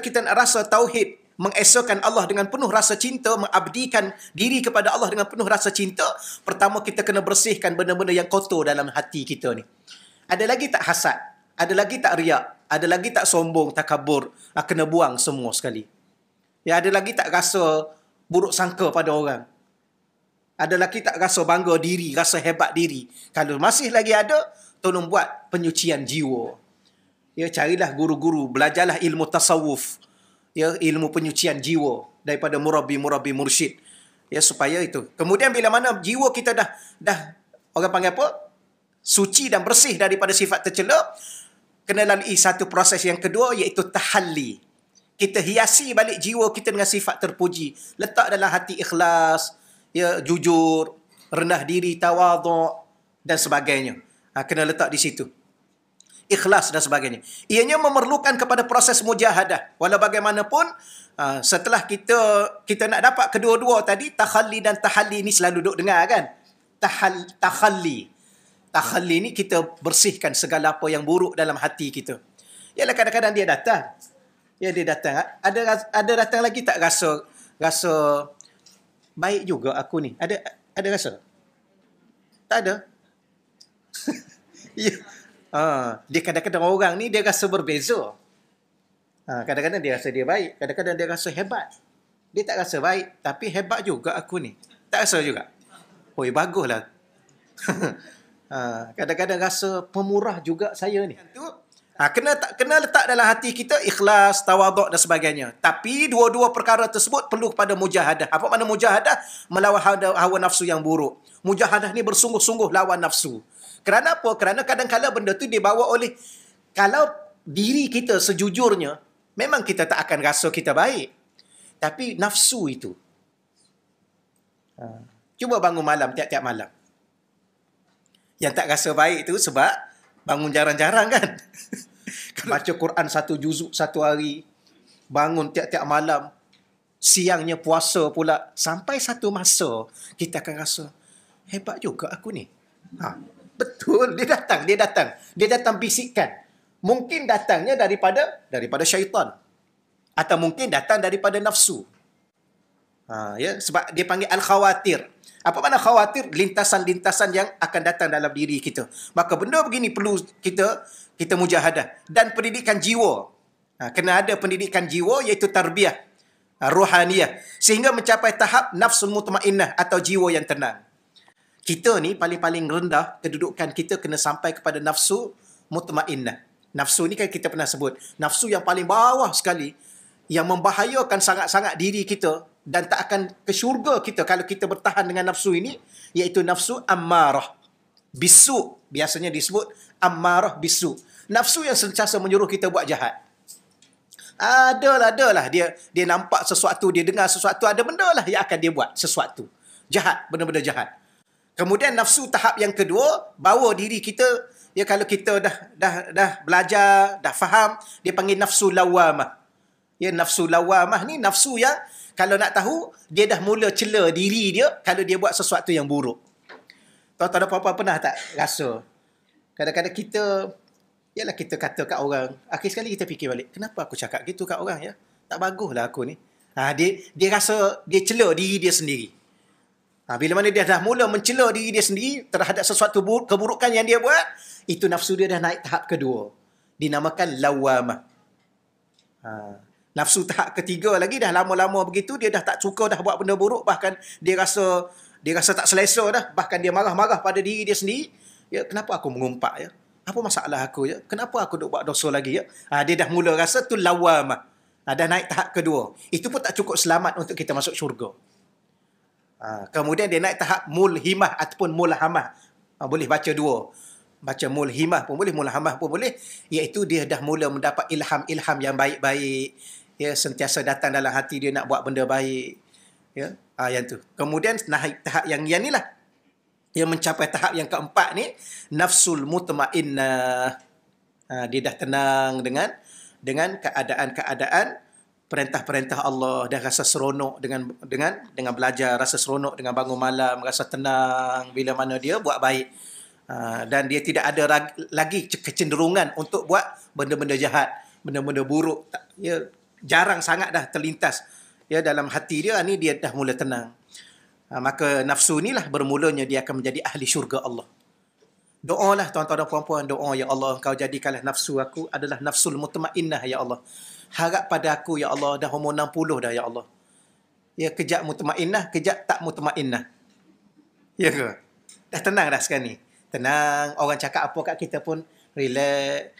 kita nak rasa tauhid, mengesahkan Allah dengan penuh rasa cinta, mengabdikan diri kepada Allah dengan penuh rasa cinta, pertama kita kena bersihkan benda-benda yang kotor dalam hati kita ni. Ada lagi tak hasad? Ada lagi tak riak? Ada lagi tak sombong, takabur? Kena buang semua sekali. Ya, ada lagi tak rasa buruk sangka pada orang? Ada lagi tak rasa bangga diri, rasa hebat diri? Kalau masih lagi ada, tolong buat penyucian jiwa. Ya, carilah guru-guru, belajarlah ilmu tasawuf. Ya, ilmu penyucian jiwa daripada murabbi-murabbi mursyid. Ya, supaya itu. Kemudian bila mana jiwa kita dah orang panggil apa? Suci dan bersih daripada sifat tercela, kena lalui satu proses yang kedua, iaitu tahalli. Kita hiasi balik jiwa kita dengan sifat terpuji. Letak dalam hati ikhlas, ya, jujur, rendah diri, tawaduk dan sebagainya. Kena letak di situ. Ikhlas dan sebagainya. Ianya memerlukan kepada proses mujahadah. Walau bagaimanapun, setelah kita nak dapat kedua-dua tadi, takhalli dan tahalli ni selalu duduk dengar kan? Takhalli. Takhalli ni kita bersihkan segala apa yang buruk dalam hati kita. Yalah, kadang-kadang dia datang. Ya, dia datang. Ada datang lagi tak rasa baik juga aku ni? Ada rasa? Tak ada? Ya. Dia kadang-kadang orang ni dia rasa berbeza. Kadang-kadang dia rasa dia baik, kadang-kadang dia rasa hebat. Dia tak rasa baik, tapi hebat juga aku ni. Tak rasa juga? Oi, baguslah. Kadang-kadang rasa pemurah juga saya ni. Kena letak dalam hati kita ikhlas, tawaduk dan sebagainya. Tapi dua-dua perkara tersebut perlu kepada mujahadah. Apa makna mujahadah? Melawan hawa nafsu yang buruk. Mujahadah ni bersungguh-sungguh lawan nafsu. Kerana apa? Kerana kadang-kadang benda tu dibawa oleh, kalau diri kita sejujurnya, memang kita tak akan rasa kita baik. Tapi nafsu itu. Cuba bangun malam tiap-tiap malam. Yang tak rasa baik itu sebab bangun jarang-jarang kan? Baca Quran satu juzuk satu hari, bangun tiap-tiap malam, siangnya puasa pula, sampai satu masa kita akan rasa hebat juga aku ni. Betul, dia datang bisikkan. Mungkin datangnya daripada syaitan, atau mungkin datang daripada nafsu. Ya, sebab dia panggil al-khawatir. Apa makna khawatir? Lintasan-lintasan yang akan datang dalam diri kita. Maka benda begini perlu kita mujahadah. Dan pendidikan jiwa. Kena ada pendidikan jiwa, iaitu tarbiyah ruhaniyah, sehingga mencapai tahap nafsul mutmainnah atau jiwa yang tenang. Kita ni paling-paling rendah, kedudukan kita kena sampai kepada nafsu mutmainnah. Nafsu ni kan kita pernah sebut, nafsu yang paling bawah sekali, yang membahayakan sangat-sangat diri kita dan tak akan ke syurga kita kalau kita bertahan dengan nafsu ini, iaitu nafsu ammarah bisu. Biasanya disebut ammarah bisu. Nafsu yang sentiasa menyuruh kita buat jahat. Adalah dia nampak sesuatu, dia dengar sesuatu, ada benda lah yang akan dia buat sesuatu jahat, benda-benda jahat. Kemudian nafsu tahap yang kedua, bawa diri kita, ya, kalau kita dah belajar, dah faham, dia panggil nafsu lawamah. Ya, nafsu lawamah ni nafsu yang kalau nak tahu, dia dah mula cela diri dia kalau dia buat sesuatu yang buruk. Tuan-tuan dan puan-puan pernah tak rasa? Kadang-kadang kita kata kat orang, akhir sekali kita fikir balik, kenapa aku cakap gitu kat orang, ya? Tak baguslah aku ni. Dia rasa dia cela diri dia sendiri. Bila mana dia dah mula mencela diri dia sendiri terhadap sesuatu keburukan yang dia buat, itu nafsu dia dah naik tahap kedua. Dinamakan lawamah. Nafsu tahap ketiga lagi, dah lama-lama begitu, dia dah tak suka dah buat benda buruk, bahkan dia rasa tak selesa dah, bahkan dia marah-marah pada diri dia sendiri. Ya, kenapa aku mengumpat, ya? Apa masalah aku, ya? Kenapa aku duk buat dosa lagi, ya? Dia dah mula rasa tu lawamah. Dah naik tahap kedua. Itu pun tak cukup selamat untuk kita masuk syurga. Kemudian dia naik tahap mulhimah ataupun mulhamah. Boleh baca dua. Baca mulhimah pun boleh, mulhamah pun boleh. Iaitu dia dah mula mendapat ilham-ilham yang baik-baik. Ya, sentiasa datang dalam hati dia nak buat benda baik. Ya, yang tu. Kemudian naik tahap yang ni lah. Dia mencapai tahap yang keempat ni, nafsul mutmainnah. Dia dah tenang dengan keadaan-keadaan perintah-perintah Allah, dah rasa seronok dengan belajar, rasa seronok dengan bangun malam, rasa tenang bila mana dia buat baik. Dan dia tidak ada lagi kecenderungan untuk buat benda-benda jahat, benda-benda buruk. Ya, jarang sangat dah terlintas ya dalam hati dia, ni dia dah mula tenang. Maka nafsu inilah bermulanya dia akan menjadi ahli syurga Allah. Doalah tuan-tuan dan puan-puan, doa, ya Allah, Engkau jadikanlah nafsu aku adalah nafsul mutmainnah, ya Allah. Harap pada aku, ya Allah, dah umur 60 dah, ya Allah. Ya, kejap mutmainnah, kejap tak mutmainnah. Ya ke? Dah tenang dah sekarang ni. Tenang, orang cakap apa kat kita pun relax.